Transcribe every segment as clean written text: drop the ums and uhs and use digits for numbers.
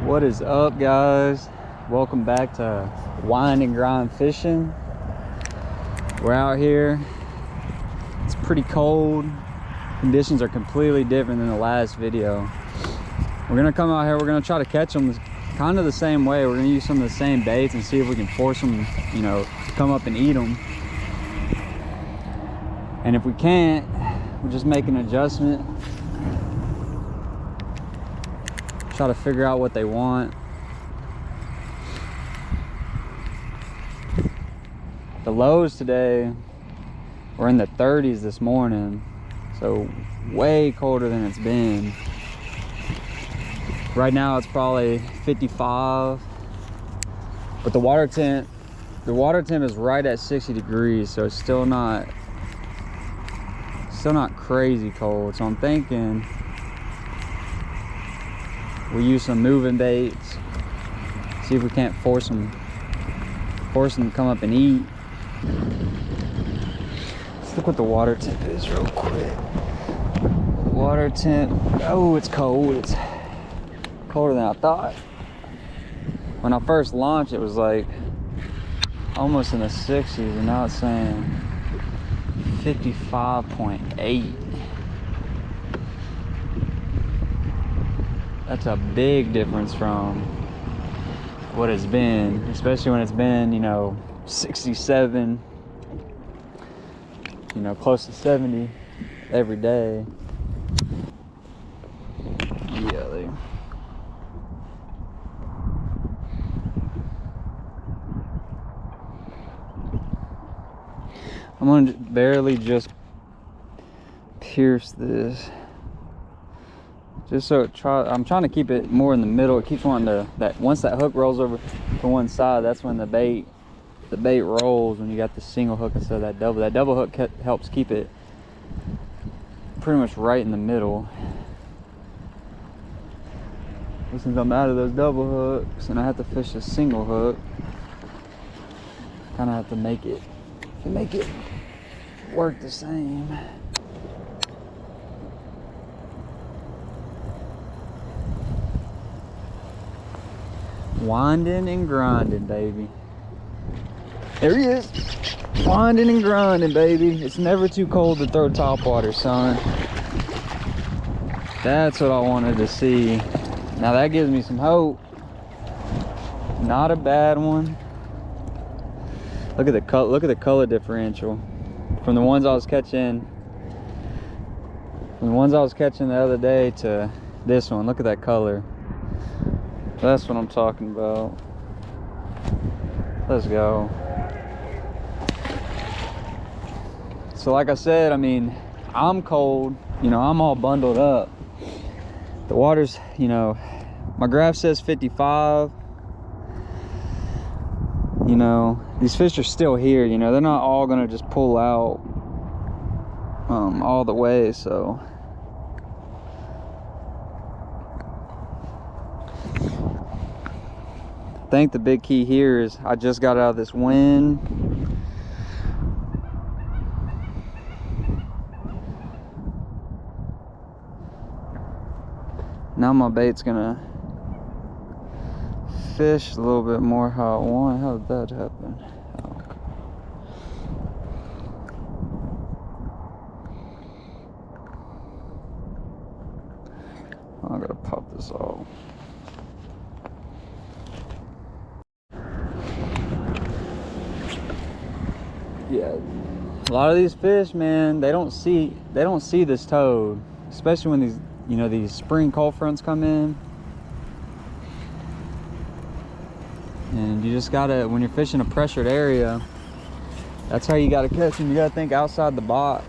What is up, guys? Welcome back to Wind and Grind Fishing. We're out here. It's pretty cold. Conditions are completely different than the last video. We're gonna come out here, we're gonna try to catch them kind of the same way. We're gonna use some of the same baits and see if we can force them, to come up and eat them. And if we can't, we'll just make an adjustment. Try to figure out what they want. The lows today were in the 30s this morning, so way colder than it's been. Right now it's probably 55, but the water temp is right at 60 degrees, so it's still not crazy cold. So I'm thinking we use some moving baits, see if we can't force them to come up and eat. Let's look what the water temp is real quick. Water temp, oh, it's cold. It's colder than I thought. When I first launched, it was like almost in the 60s, and now it's saying 55.8. That's a big difference from what it's been, especially when it's been, 67, close to 70 every day. Yeah, I'm gonna barely just pierce this. Just so I'm trying to keep it more in the middle. It keeps wanting to, once that hook rolls over to one side, that's when the bait rolls, when you got the single hook instead of that double. That double hook helps keep it pretty much right in the middle. But since I'm out of those double hooks and I have to fish a single hook, kind of have to make it work the same. Winding and grinding, baby. There he is. Winding and grinding, baby. It's never too cold to throw topwater, son. That's what I wanted to see. Now that gives me some hope. Not a bad one. Look at the color differential from the ones I was catching. From the ones I was catching the other day to this one. Look at that color. That's what I'm talking about. Let's go. So like I said, I'm cold, I'm all bundled up. The water's, my graph says 55. These fish are still here, they're not all gonna just pull out all the way, so. I think the big key here is I just got out of this wind. Now my bait's gonna fish a little bit more how I want. How did that happen? I gotta pop this off. Yeah, a lot of these fish, man, they don't see this toad, especially when these spring cold fronts come in. And you just gotta, when you're fishing a pressured area, that's how you gotta catch them. You gotta think outside the box.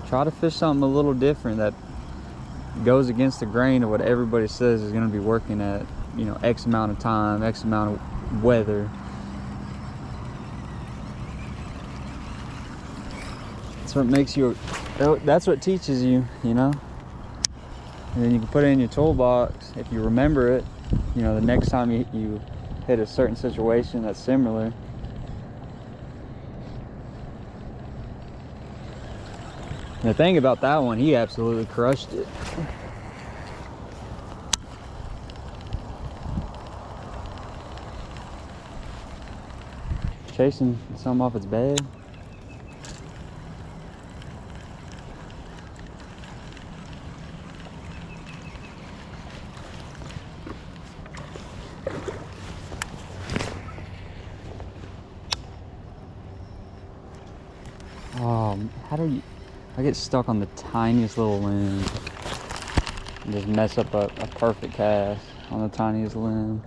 Try to fish something a little different that goes against the grain of what everybody says is gonna be working at, X amount of time, X amount of weather. That's what makes you, that's what teaches you, And then you can put it in your toolbox if you remember it, the next time you hit a certain situation that's similar. The thing about that one, he absolutely crushed it. chasing something off its bed. How do you... I get stuck on the tiniest little limb and just mess up a perfect cast on the tiniest limb.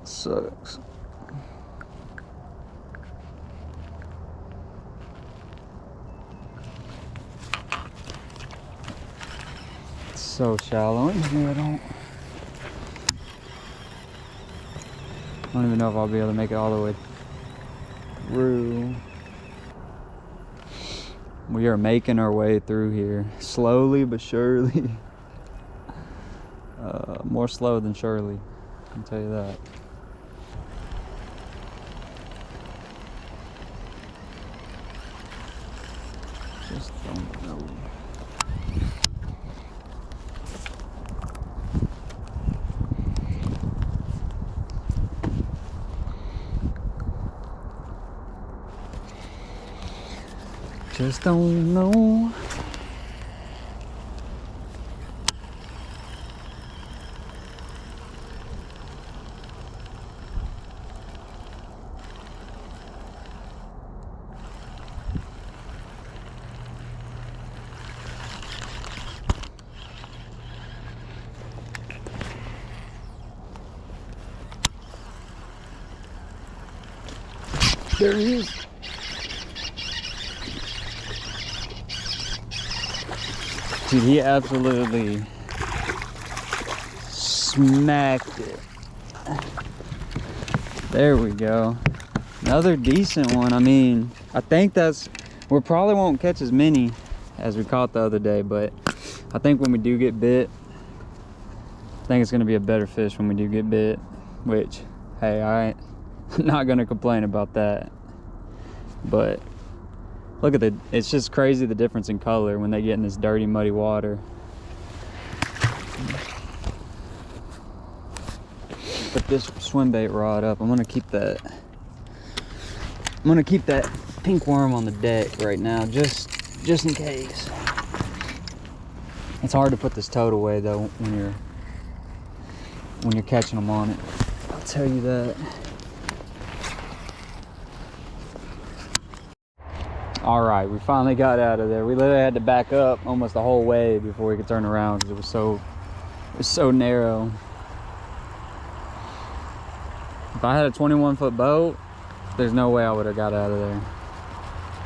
It sucks. It's so shallow in here. I don't even know if I'll be able to make it all the way through. We are making our way through here, slowly but surely. More slow than surely, I can tell you that. Just don't know. Just don't know. There he is. Dude, he absolutely smacked it. There we go. Another decent one. I mean, I think we probably won't catch as many as we caught the other day, but I think when we do get bit, I think it's gonna be a better fish when we do get bit, which, hey, I'm not gonna complain about that. But look at it's just crazy the difference in color when they get in this dirty, muddy water. Put this swim bait rod up. I'm gonna keep that pink worm on the deck right now, just in case. It's hard to put this toad away though when you're catching them on it. I'll tell you that. All right, we finally got out of there. We literally had to back up almost the whole way before we could turn around because it was so narrow. If I had a 21-foot boat, there's no way I would have got out of there.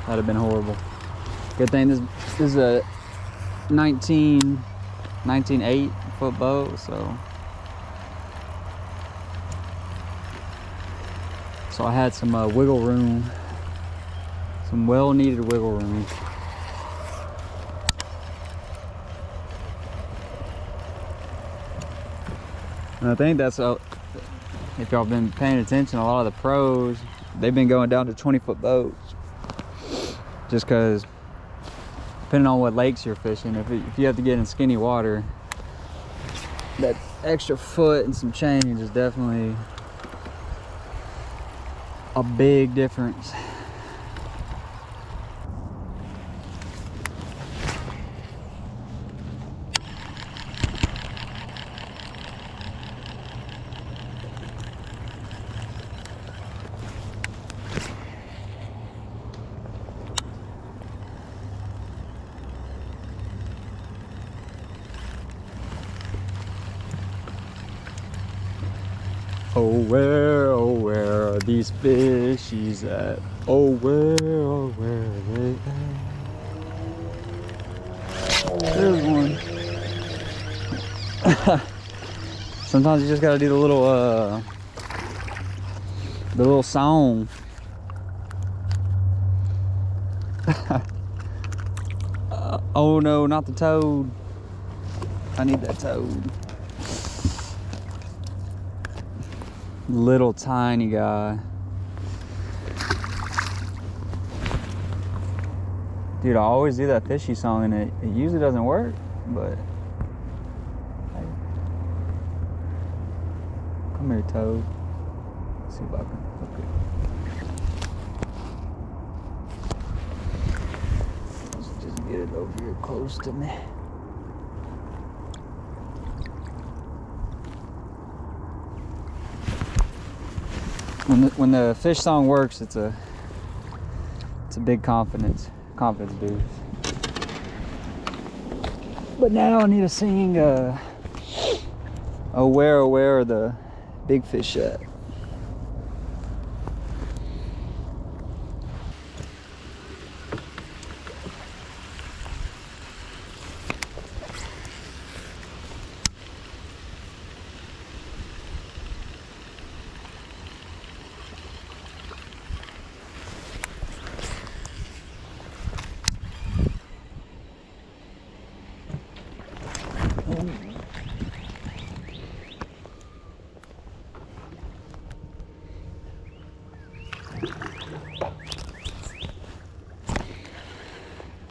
That'd have been horrible. Good thing this is a 19.8 foot boat, so I had some wiggle room. Some well-needed wiggle room. And I think that's, if y'all been paying attention, a lot of the pros, they've been going down to 20-foot boats. Just because, depending on what lakes you're fishing, if you have to get in skinny water, that extra foot and some change is definitely a big difference. Oh, where are these fishies at? Oh, where are they at? There's one. Sometimes you just gotta do the little song. Oh no, not the toad. I need that toad. Little tiny guy. Dude, I always do that fishy song and it usually doesn't work, but hey. Come here, toad. Let's see if I can hook it. Get it over here close to me. When the fish song works, it's a big confidence boost. But now I need to sing oh where are the big fish at?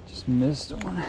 Just missed one.